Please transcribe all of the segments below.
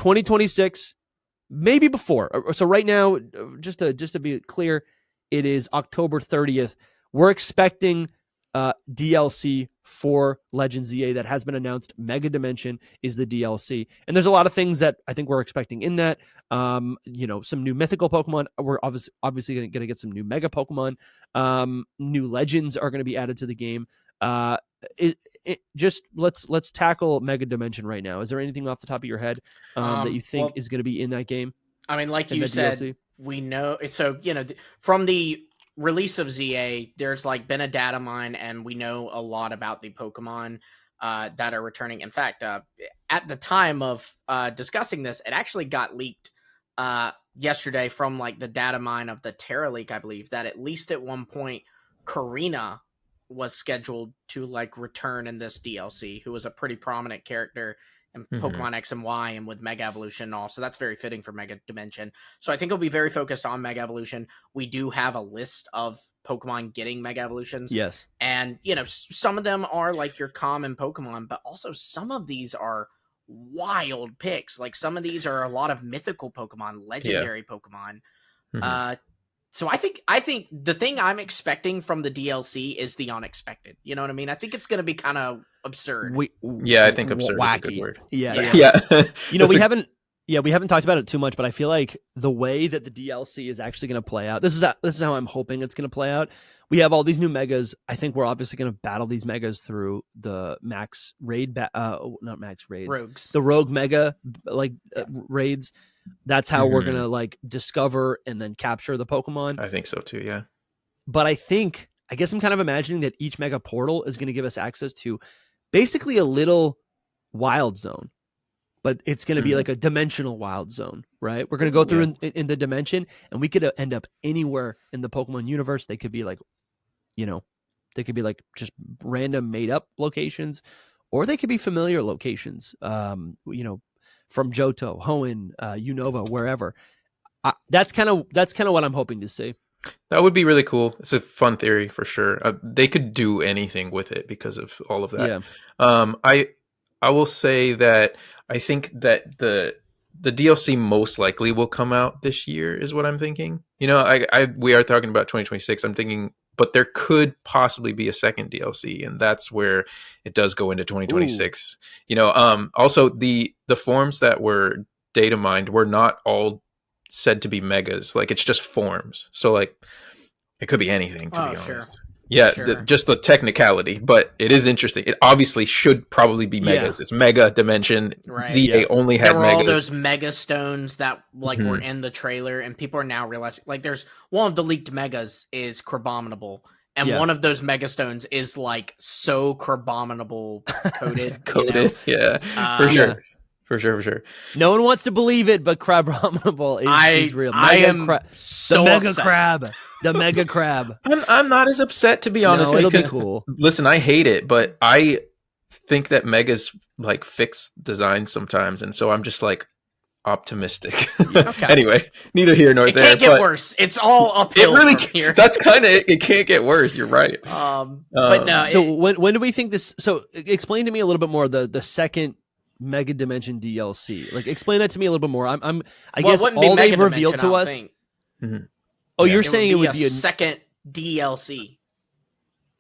2026, maybe before. So right now, just to be clear, it is October 30th. We're expecting DLC for Legends ZA that has been announced. Mega Dimension is the DLC, and there's a lot of things that I think we're expecting in that. Some new mythical Pokemon. We're obviously going to get some new Mega Pokemon. New Legends are going to be added to the game. Just let's tackle Mega Dimension right now. Is there anything off the top of your head that you think is going to be in that game? I mean, like you said, DLC? We know. So from the release of ZA, there's been a data mine, and we know a lot about the Pokemon that are returning. In fact, at the time of discussing this, it actually got leaked yesterday from the data mine of the Terra Leak, I believe, that at least at one point Karina was scheduled to return in this DLC, who was a pretty prominent character in Pokemon X and Y and with Mega Evolution and all. So that's very fitting for Mega Dimension. So I think it'll be very focused on Mega Evolution. We do have a list of Pokemon getting Mega Evolutions. Yes. And, some of them are your common Pokemon, but also some of these are wild picks. Some of these are a lot of mythical Pokemon, legendary Pokemon. So I think the thing I'm expecting from the DLC is the unexpected. You know what I mean? I think it's going to be kind of absurd. I think absurd is a good word. Yeah. We haven't talked about it too much, but I feel like the way that the DLC is actually going to play out, this is how I'm hoping it's going to play out. We have all these new megas. I think we're obviously going to battle these megas through the max raid, not max raids, rogues, the rogue mega raids. That's how we're going to discover and then capture the Pokemon. I think so too. Yeah. But I guess I'm kind of imagining that each mega portal is going to give us access to basically a little wild zone, but it's going to be a dimensional wild zone, right? We're going to go through in the dimension, and we could end up anywhere in the Pokemon universe. They could be just random made up locations, or they could be familiar locations. From Johto, Hoenn, Unova, wherever. That's kind of what I'm hoping to see. That would be really cool. It's a fun theory for sure. They could do anything with it because of all of that. Yeah. I will say that I think that the DLC most likely will come out this year is what I'm thinking. We are talking about 2026. I'm thinking, but there could possibly be a second DLC, and that's where it does go into 2026. Ooh. Also the forms that were data mined were not all said to be megas. It's just forms. So it could be anything, to be honest. Sure. Yeah, sure. Just the technicality, but it is interesting. It obviously should probably be megas. Yeah. It's Mega Dimension. Right. ZA only had megas. There were all those mega stones that were in the trailer, and people are now realizing there's one of the leaked megas is Crabominable, and one of those mega stones is so Crabominable coated. Coated, for sure. Yeah. For sure. No one wants to believe it, but Crabominable is real. So the Mega upset. Crab. The Mega Crab. I'm not as upset, to be honest. No, it'll be cool. Listen, I hate it, but I think that Megas fix designs sometimes, and so I'm just optimistic. Okay. Anyway, neither here nor there. It can't get worse. It's all uphill. It really here. That's kind of it. Can't get worse. You're right. But no. So when do we think this? So explain to me a little bit more the second Mega Dimension DLC. Explain that to me a little bit more. I guess all they've revealed to us. Oh, you're saying it would be a second DLC.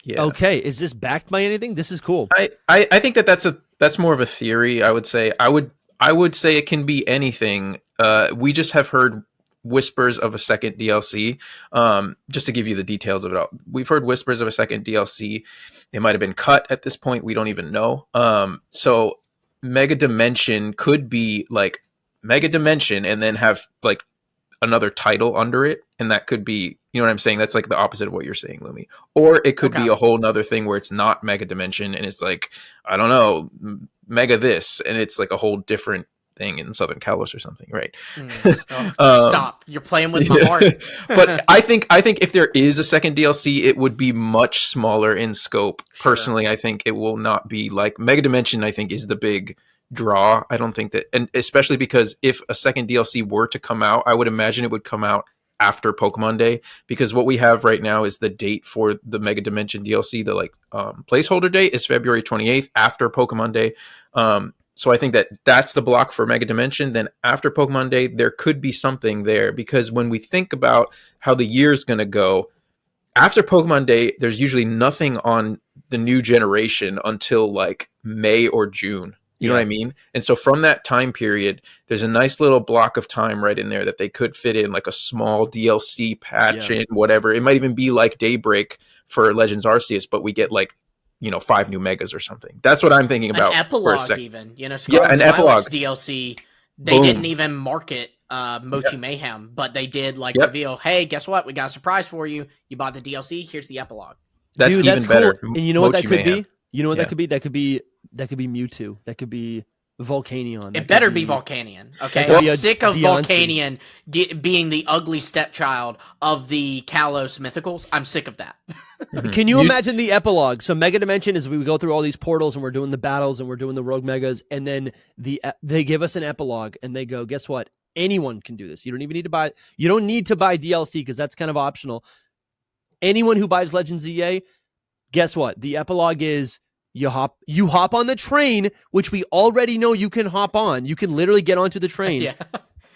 Yeah. Okay. Is this backed by anything? This is cool. I think that's more of a theory. I would say I would say it can be anything. We just have heard whispers of a second DLC. Just to give you the details of it all, we've heard whispers of a second DLC. It might have been cut at this point. We don't even know. So Mega Dimension could be Mega Dimension and then have another title under it, and that could be, you know what I'm saying? That's the opposite of what you're saying, Lumi. Or it could be a whole nother thing where it's not Mega Dimension and it's I don't know, Mega this, and it's a whole different thing in Southern Kalos or something, right? Stop! You're playing with my heart. But I think if there is a second DLC, it would be much smaller in scope. Sure. Personally, I think it will not be Mega Dimension. I think is the big draw. I don't think that, and especially because if a second DLC were to come out, I would imagine it would come out after Pokemon Day, because what we have right now is the date for the Mega Dimension DLC. The placeholder date is February 28th after Pokemon Day. So I think that that's the block for Mega Dimension. Then after Pokemon Day, there could be something there, because when we think about how the year's going to go, after Pokemon Day, there's usually nothing on the new generation until like May or June. You know what I mean? And so from that time period, there's a nice little block of time right in there that they could fit in like a small DLC patch in, whatever. It might even be like Daybreak for Legends Arceus, but we get like, 5 new megas or something. That's what I'm thinking about. An epilogue even. Scarlet and epilogue DLC, they didn't even market Mochi Mayhem, but they did reveal, hey, guess what? We got a surprise for you. You bought the DLC, here's the epilogue. That's Dude, even that's better. cool. And you know what that could Mayhem. be? You know what that could be? That could be Mewtwo. That could be Volcanion. It better be Volcanion. Okay, I'm sick of Volcanion being the ugly stepchild of the Kalos Mythicals. I'm sick of that. Can you imagine the epilogue? So Mega Dimension is we go through all these portals and we're doing the battles and we're doing the Rogue Megas, and then they give us an epilogue and they go, guess what? Anyone can do this. You don't even need to buy. You don't need to buy DLC because that's kind of optional. Anyone who buys Legends ZA, guess what? The epilogue is you hop on the train, which we already know you can hop on. You can literally get onto the train. Yeah.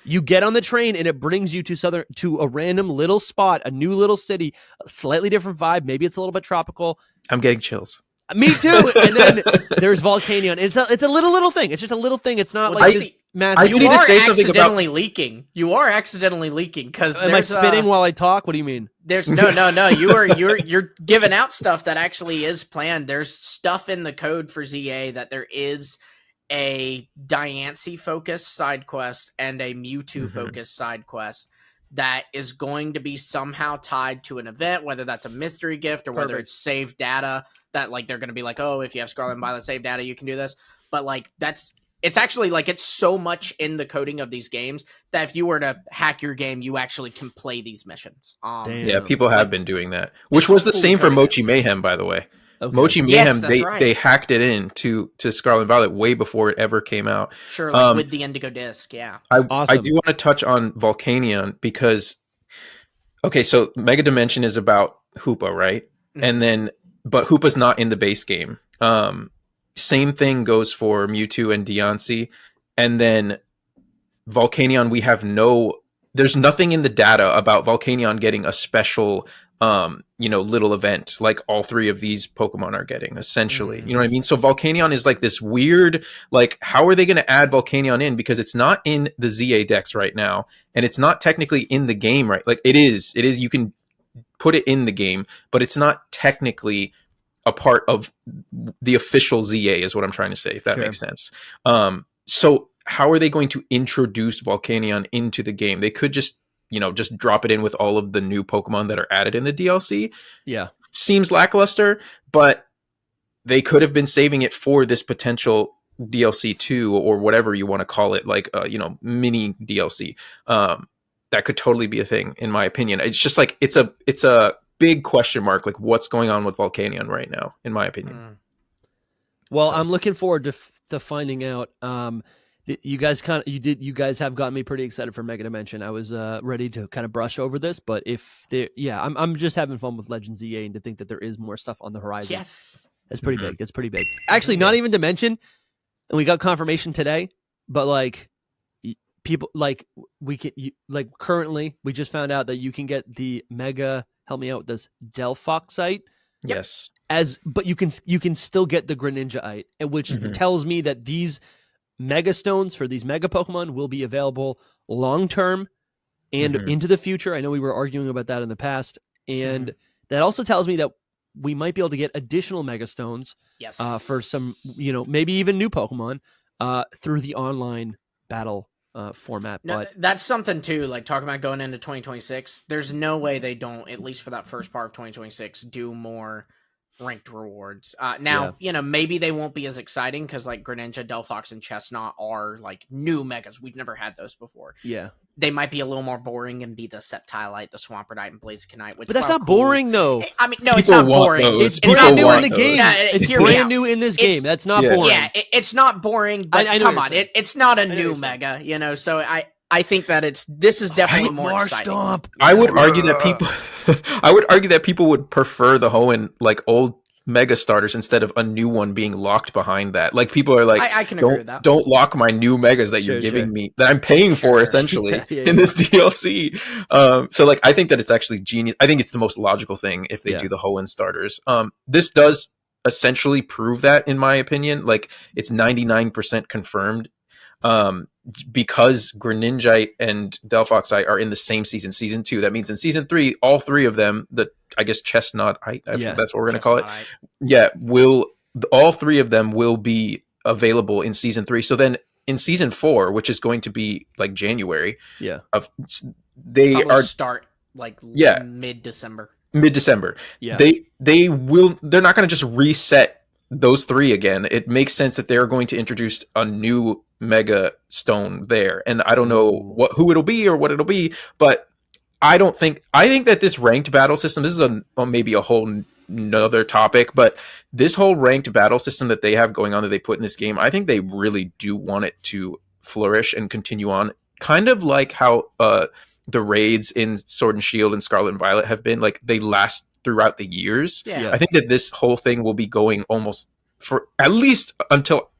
You get on the train and it brings you to a random little spot, a new little city, a slightly different vibe. Maybe it's a little bit tropical. I'm getting chills. Me too. And then there's Volcanion. It's a little thing. It's just a little thing. It's not like this massive. You are accidentally leaking. You are accidentally leaking because am I spitting while I talk? What do you mean? There's no. You're giving out stuff that actually is planned. There's stuff in the code for ZA that there is a Diancie focused side quest and a Mewtwo focused side quest that is going to be somehow tied to an event, whether that's a mystery gift or whether it's saved data that like they're going to be like, oh, if you have Scarlet and Violet saved data, you can do this. But like it's actually like it's so much in the coding of these games that if you were to hack your game, you actually can play these missions. Yeah, people have been doing that, which was the same for Mochi Mayhem, by the way. Okay. Mochi Mayhem, they hacked it in to Scarlet and Violet way before it ever came out. Sure, like with the Indigo Disc, yeah. I do want to touch on Volcanion because, okay, so Mega Dimension is about Hoopa, right? Mm-hmm. But Hoopa's not in the base game. Same thing goes for Mewtwo and Diancie. And then Volcanion, there's nothing in the data about Volcanion getting a special little event like all 3 of these Pokemon are getting, essentially. You know what I mean? So Volcanion is like this weird, like, how are they going to add Volcanion in? Because it's not in the ZA decks right now, and it's not technically in the game, right? Like, it is, you can put it in the game, but it's not technically a part of the official ZA, is what I'm trying to say, if that makes sense. So how are they going to introduce Volcanion into the game? They could just drop it in with all of the new Pokemon that are added in the DLC. Yeah. Seems lackluster, but they could have been saving it for this potential DLC 2 or whatever you want to call it, like, mini DLC. That could totally be a thing, in my opinion. It's just like, it's a big question mark, like what's going on with Volcanion right now, in my opinion. Well, I'm looking forward to finding out. You guys have gotten me pretty excited for Mega Dimension. I was ready to kind of brush over this, but I'm just having fun with Legends EA, and to think that there is more stuff on the horizon. Yes, that's pretty big. That's pretty big. Actually, not even to mention, and we got confirmation today, but like people like currently we just found out that you can get the Mega. Help me out with this Delphoxite. Yes, but you can still get the Greninjaite, which tells me that these Mega Stones for these Mega Pokemon will be available long term and into the future. I know we were arguing about that in the past, and that also tells me that we might be able to get additional Mega Stones, for some, maybe even new Pokemon, through the online battle format. No, but that's something too. Like talking about going into 2026, there's no way they don't, at least for that first part of 2026, do more ranked rewards. Maybe they won't be as exciting because like Greninja, Delphox, and Chestnut are like new megas. We've never had those before. Yeah, they might be a little more boring and be the Sceptilite, the Swampertite, and Blazikenite. But that's not boring though. I mean, no, it's not boring. It's brand new in the game. It's brand new in this game. That's not boring. Yeah, it's not boring. But come on, it's not a new mega. So I think that this is definitely more exciting. I would argue that people would prefer the Hoenn like old mega starters instead of a new one being locked behind that. Like people are like, I can agree with that. Don't lock my new megas that you're giving me that I'm paying for essentially in this DLC. So like I think that it's actually genius. I think it's the most logical thing if they do the Hoenn starters. This does essentially prove that, in my opinion. Like it's 99% confirmed. Because Greninjite and Delphoxite are in the same season 2. That means in season 3, all three of them, I guess Chestnut, that's what we're going to call it. Yeah, all three of them will be available in season 3. So then in season 4, which is going to be like January, they probably start like mid-December. Yeah, they're not going to just reset those three again. It makes sense that they're going to introduce a new mega stone there, and I don't know who it'll be or what it'll be, but I think that this ranked battle system, this is maybe a whole another topic, but this whole ranked battle system that they have going on, that they put in this game, I think they really do want it to flourish and continue on, kind of like how the raids in Sword and Shield and Scarlet and Violet have been. Like they last throughout the years. I think that this whole thing will be going almost for at least until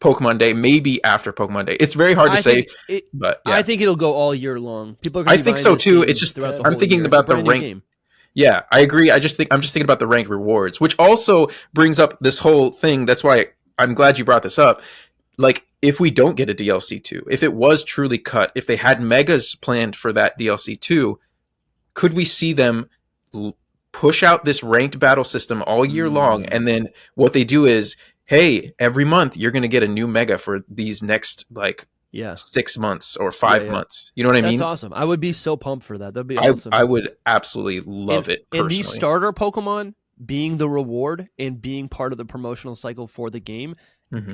Pokemon Day, maybe after Pokemon Day. It's very hard to say, but I think it'll go all year long. People are I think so too. It's just I'm thinking about the rank game. Yeah, I agree. I'm just thinking about the ranked rewards, which also brings up this whole thing. That's why I'm glad you brought this up. Like, if we don't get a DLC 2, if it was truly cut, if they had megas planned for that DLC 2, could we see them push out this ranked battle system all year long? And then what they do is, hey, every month you're going to get a new mega for these next 6 months or 5 months. You know what I mean? That's awesome. I would be so pumped for that. That'd be awesome. I would absolutely love it personally. And these starter Pokemon being the reward and being part of the promotional cycle for the game,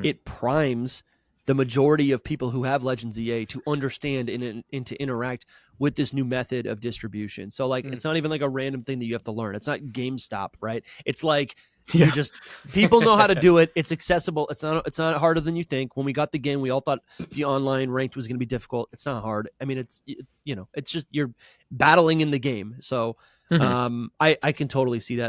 it primes the majority of people who have Legends EA to understand and to interact with this new method of distribution. So like, it's not even like a random thing that you have to learn. It's not GameStop, right? It's like, people know how to do it. It's accessible. It's not harder than you think. When we got the game, we all thought the online ranked was going to be difficult. It's not hard. I mean, it's just you're battling in the game. So I can totally see that.